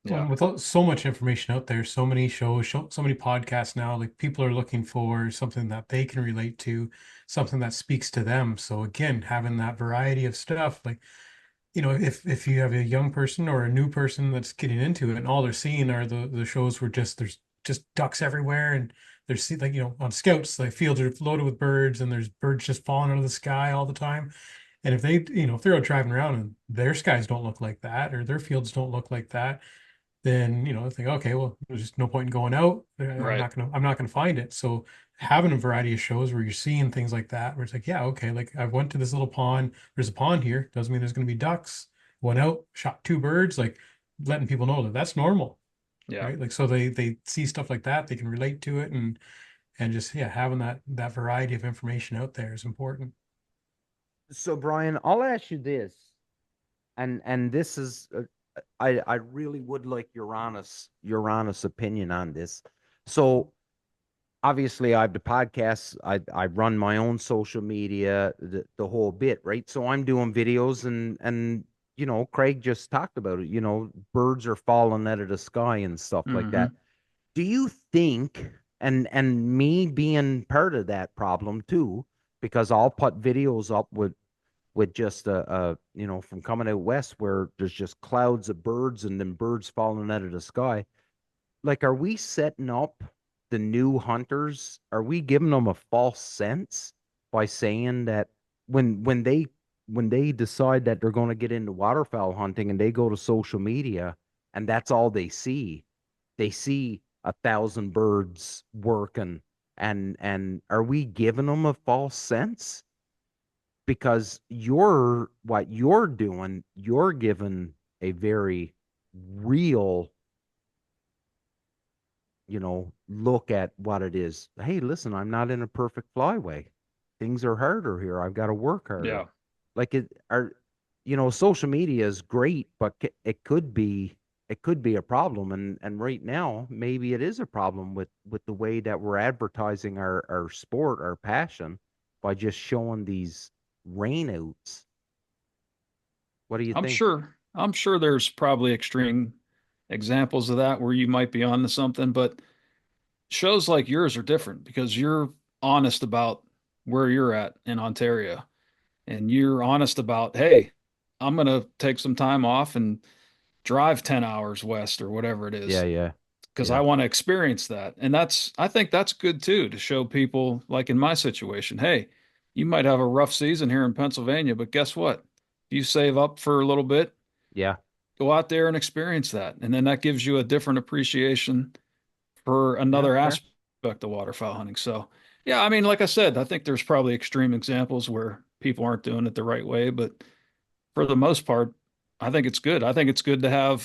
Yeah. With so much information out there, so many shows, so many podcasts now, like people are looking for something that they can relate to, something that speaks to them. So again, having that variety of stuff, like, if you have a young person or a new person that's getting into it and all they're seeing are the shows where there's just ducks everywhere, and there's like, on scouts, like fields are loaded with birds and there's birds just falling out of the sky all the time. And if they're out driving around and their skies don't look like that or their fields don't look like that, then think, okay, well, there's just no point in going out. Right. I'm not gonna find it. So having a variety of shows where you're seeing things like that, where it's like, yeah, okay, like I went to this little pond, there's a pond here, doesn't mean there's gonna be ducks. Went out, shot two birds, like letting people know that that's normal, Yeah. right? Like, so they see stuff like that, they can relate to it, and just, yeah, having that variety of information out there is important. So Brian, I'll ask you this, and this is I really would like your honest opinion on this. So obviously I have the podcast, I run my own social media, the whole bit, right? So I'm doing videos, and Craig just talked about it, birds are falling out of the sky and stuff like that. Hmm. Do you think, and me being part of that problem too, because I'll put videos up with just from coming out west where there's just clouds of birds and then birds falling out of the sky. Like, are we setting up the new hunters? Are we giving them a false sense by saying that when they when they decide that they're going to get into waterfowl hunting and they go to social media and that's all they see 1,000 birds working, and are we giving them a false sense? Because what you're doing, you're giving a very real, look at what it is. Hey, listen, I'm not in a perfect flyway. Things are harder here. I've got to work harder. Yeah. Like social media is great, but it could be a problem. And right now, maybe it is a problem with the way that we're advertising our sport, our passion, by just showing these rainouts. What do you I'm think? sure I'm sure there's probably extreme examples of that where you might be onto something, but shows like yours are different because you're honest about where you're at in Ontario and you're honest about, hey, I'm going to take some time off and drive 10 hours west or whatever it Yeah, is yeah, because I yeah, want to experience that. And I think that's good too, to show people like in my situation, hey, you might have a rough season here in Pennsylvania, but guess what? If you save up for a little bit, yeah. go out there and experience that. And then that gives you a different appreciation for Yeah, another fair. aspect of waterfowl hunting. So, yeah, I mean, like I said, I think there's probably extreme examples where people aren't doing it the right way, but for the most part, I think it's good. I think it's good to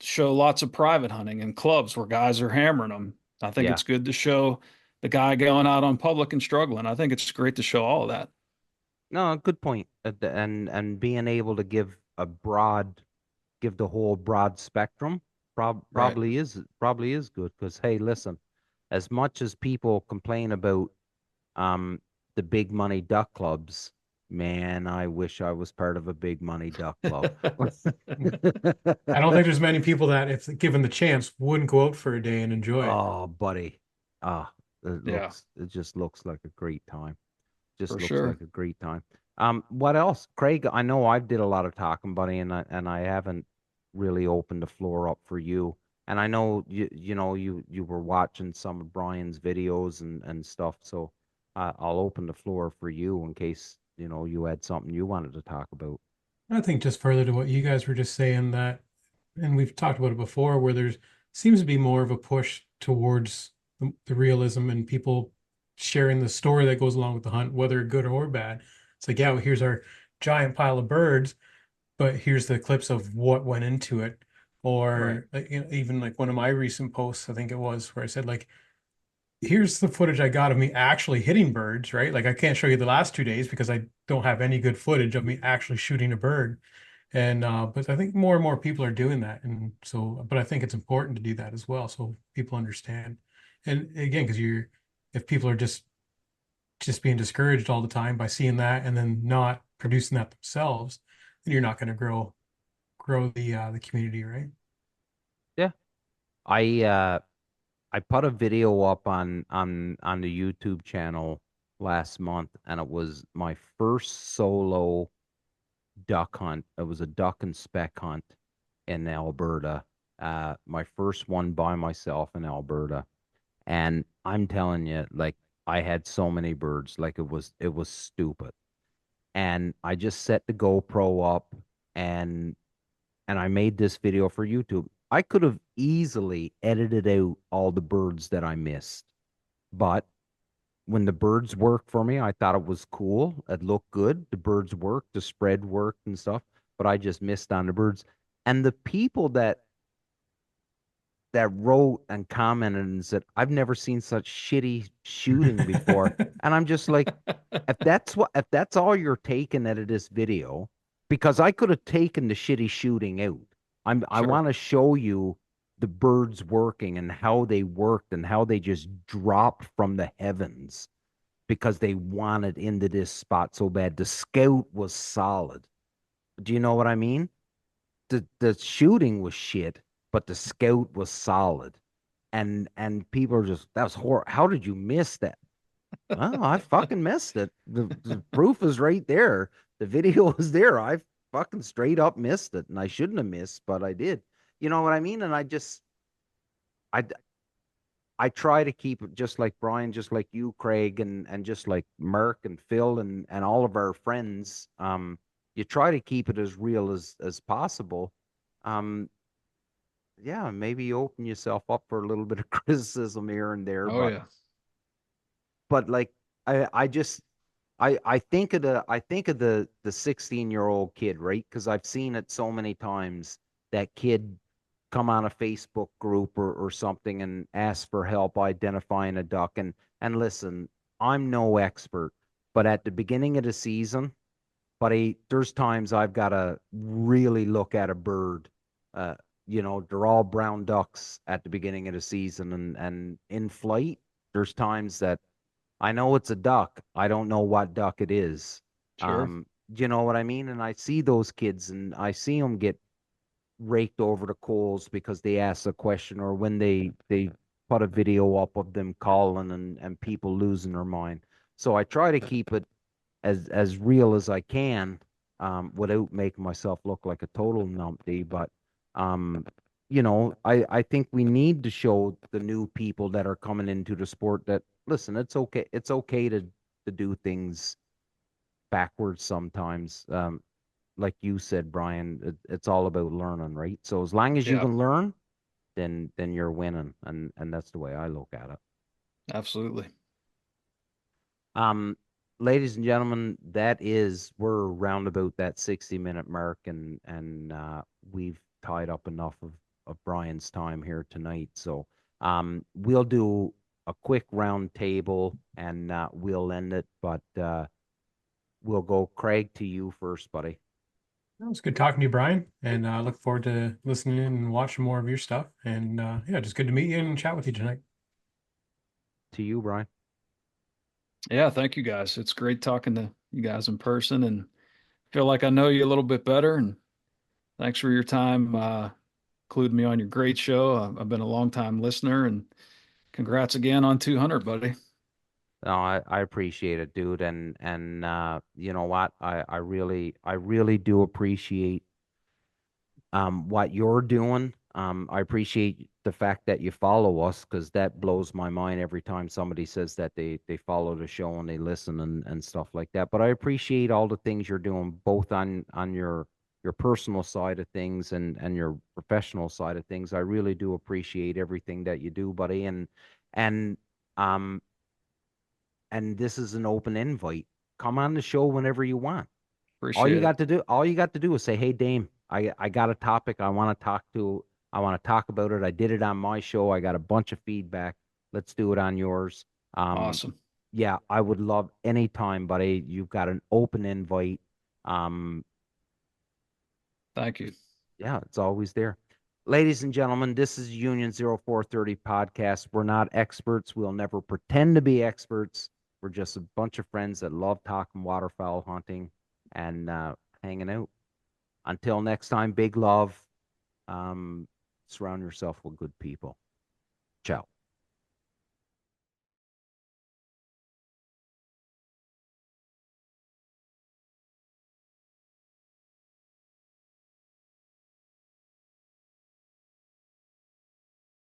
show lots of private hunting and clubs where guys are hammering them. I think Yeah. it's good to show the guy going out on public and struggling. I think it's great to show all of that. No, good point. And being able to give the whole broad spectrum Right. probably is good because hey, listen, as much as people complain about um the big money duck clubs, man, I wish I was part of a big money duck club. I don't think there's many people that, if given the chance, wouldn't go out for a day and enjoy it. Oh, buddy. Ah, Yeah, it just looks like a great time. Just for looks sure. like a great time. What else? Craig, I know I've did a lot of talking, buddy, and I haven't really opened the floor up for you. And I know you were watching some of Brian's videos and stuff, so I'll open the floor for you in case, you had something you wanted to talk about. I think just further to what you guys were just saying, that, and we've talked about it before, where there's seems to be more of a push towards the realism and people sharing the story that goes along with the hunt, whether good or bad. It's like, yeah, well, here's our giant pile of birds, but here's the clips of what went into it. Right. Or like, even like one of my recent posts, I think it was, where I said like, here's the footage I got of me actually hitting birds, right? Like I can't show you the last 2 days because I don't have any good footage of me actually shooting a bird. And but I think more and more people are doing that. And so, but I think it's important to do that as well so people understand. And again, because if people are just being discouraged all the time by seeing that and then not producing that themselves, then you're not going to grow the community, right? Yeah. I I put a video up on the YouTube channel last month, and it was my first solo duck hunt. It was a duck and speck hunt in Alberta. My first one by myself in Alberta. And I'm telling you, like I had so many birds, like it was stupid. And I just set the GoPro up and and I made this video for YouTube. I could have easily edited out all the birds that I missed, but when the birds worked for me, I thought it was cool. It looked good. The birds worked, the spread worked and stuff, but I just missed on the birds. And the people that wrote and commented and said, I've never seen such shitty shooting before. And I'm just like, if that's all you're taking out of this video, because I could have taken the shitty shooting out. I Sure. want to show you the birds working and how they worked and how they just dropped from the heavens because they wanted into this spot so bad. The scout was solid. Do you know what I mean? The shooting was shit, but the scout was solid. And people are just, that was horrible. How did you miss that? Well, I fucking missed it. The proof is right there. The video is there. I fucking straight up missed it, and I shouldn't have missed, but I did. You know what I mean? And I I try to keep it just like Brian, just like you, Craig, and just like Mark and Phil and all of our friends. You try to keep it as real as possible. Um, yeah, maybe you open yourself up for a little bit of criticism here and there, Oh yeah. but like I just I think of the 16-year-old kid, right? Because I've seen it so many times. That kid come on a Facebook group or something and ask for help identifying a duck. And listen, I'm no expert, but at the beginning of the season, buddy, there's times I've got to really look at a bird. Uh, they're all brown ducks at the beginning of the season, and in flight, there's times that I know it's a duck. I don't know what duck it is. Sure. You know what I mean? And I see those kids and I see them get raked over the coals because they ask a question, or when they put a video up of them calling and people losing their mind. So I try to keep it as real as I can, without making myself look like a total numpty. But um, I think we need to show the new people that are coming into the sport that, listen, it's okay to do things backwards sometimes. Like you said, Brian, it's all about learning, right? So as long as you Yeah, can learn, then you're winning, and that's the way I look at it. absolutely. Um, Ladies and gentlemen, we're around about that 60-minute mark, and we've tied up enough of Brian's time here tonight. So we'll do a quick round table and we'll end it, but we'll go Craig to you first, buddy. It was good talking to you, Brian, and I look forward to listening and watching more of your stuff. And yeah, just good to meet you and chat with you tonight. To you, Brian. Yeah, thank you guys. It's great talking to you guys in person and feel like I know you a little bit better. And thanks for your time, including me on your great show. I've been a long time listener, and congrats again on 200, buddy. No, I appreciate it, dude. And you know what? I really do appreciate what you're doing. I appreciate the fact that you follow us, because that blows my mind every time somebody says that they follow the show and they listen and stuff like that. But I appreciate all the things you're doing, both on your personal side of things and your professional side of things. I really do appreciate everything that you do, buddy. And um and this is an open invite. Come on the show whenever you want. Appreciate it. All you got to do is say, "Hey, Dame, I got a topic I want to talk about it. I did it on my show. I got a bunch of feedback. Let's do it on yours." Um, Awesome. yeah, I would love any time, buddy. You've got an open invite. Um, Thank you. yeah, it's always there. Ladies and gentlemen, this is Union 0430 podcast. We're not experts. We'll never pretend to be experts. We're just a bunch of friends that love talking waterfowl hunting and hanging out. Until next time, big love. Surround yourself with good people.